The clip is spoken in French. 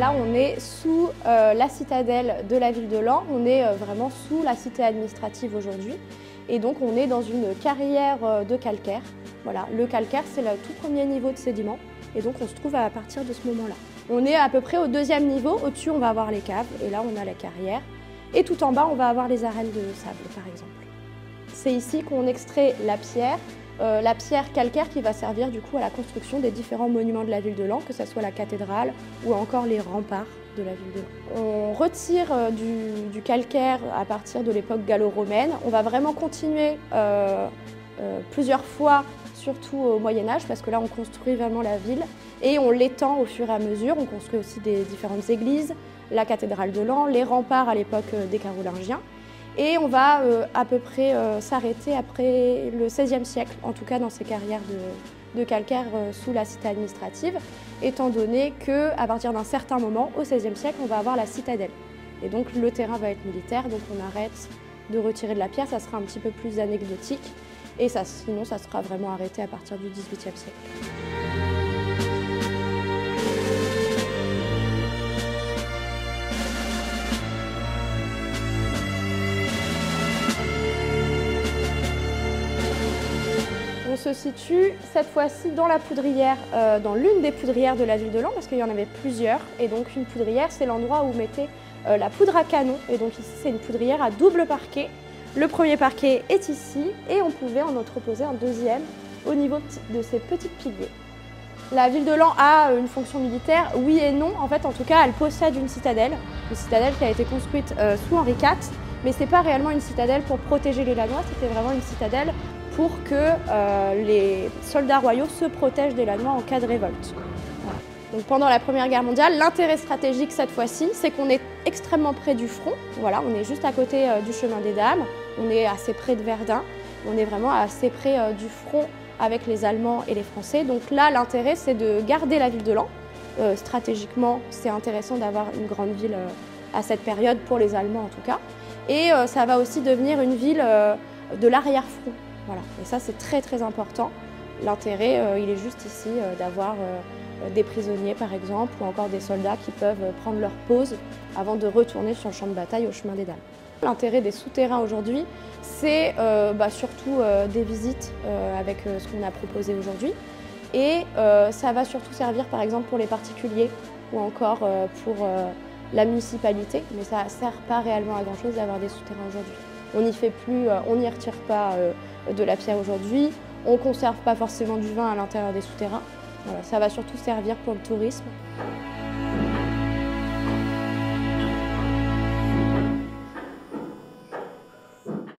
Là, on est sous la citadelle de la ville de Laon. On est vraiment sous la cité administrative aujourd'hui. Et donc, on est dans une carrière de calcaire. Voilà, le calcaire, c'est le tout premier niveau de sédiment. Et donc, on se trouve à partir de ce moment-là. On est à peu près au deuxième niveau. Au-dessus, on va avoir les caves. Et là, on a la carrière. Et tout en bas, on va avoir les arènes de sable, par exemple. C'est ici qu'on extrait la pierre calcaire qui va servir du coup à la construction des différents monuments de la ville de Laon, que ce soit la cathédrale ou encore les remparts de la ville de Laon. On retire du calcaire à partir de l'époque gallo-romaine. On va vraiment continuer plusieurs fois, surtout au Moyen-Âge, parce que là on construit vraiment la ville et on l'étend au fur et à mesure. On construit aussi des différentes églises, la cathédrale de Laon, les remparts à l'époque des Carolingiens. Et on va à peu près s'arrêter après le XVIe siècle, en tout cas dans ces carrières de calcaire sous la cité administrative, étant donné qu'à partir d'un certain moment, au XVIe siècle, on va avoir la citadelle. Et donc le terrain va être militaire, donc on arrête de retirer de la pierre, ça sera un petit peu plus anecdotique, et sinon ça sera vraiment arrêté à partir du XVIIIe siècle. On se situe cette fois-ci dans la poudrière, dans l'une des poudrières de la ville de Laon, parce qu'il y en avait plusieurs. Et donc une poudrière, c'est l'endroit où on mettait la poudre à canon. Et donc ici, c'est une poudrière à double parquet. Le premier parquet est ici et on pouvait en entreposer un deuxième au niveau de ces petits piliers. La ville de Laon a une fonction militaire, oui et non. En fait, en tout cas, elle possède une citadelle qui a été construite sous Henri IV. Mais ce n'est pas réellement une citadelle pour protéger les Lanois, c'était vraiment une citadelle pour que les soldats royaux se protègent des Lanois en cas de révolte. Voilà. Donc pendant la Première Guerre mondiale, l'intérêt stratégique cette fois-ci, c'est qu'on est extrêmement près du front. Voilà, on est juste à côté du chemin des Dames, on est assez près de Verdun, on est vraiment assez près du front avec les Allemands et les Français. Donc là, l'intérêt, c'est de garder la ville de Laon. Stratégiquement, c'est intéressant d'avoir une grande ville à cette période, pour les Allemands en tout cas. Et ça va aussi devenir une ville de l'arrière-front. Voilà. Et ça, c'est très très important. L'intérêt, il est juste ici d'avoir des prisonniers par exemple, ou encore des soldats qui peuvent prendre leur pause avant de retourner sur le champ de bataille au chemin des Dames. L'intérêt des souterrains aujourd'hui, c'est surtout des visites avec ce qu'on a proposé aujourd'hui. Et ça va surtout servir par exemple pour les particuliers ou encore pour la municipalité, mais ça ne sert pas réellement à grand chose d'avoir des souterrains aujourd'hui. On n'y retire pas de la pierre aujourd'hui, on ne conserve pas forcément du vin à l'intérieur des souterrains. Voilà, ça va surtout servir pour le tourisme.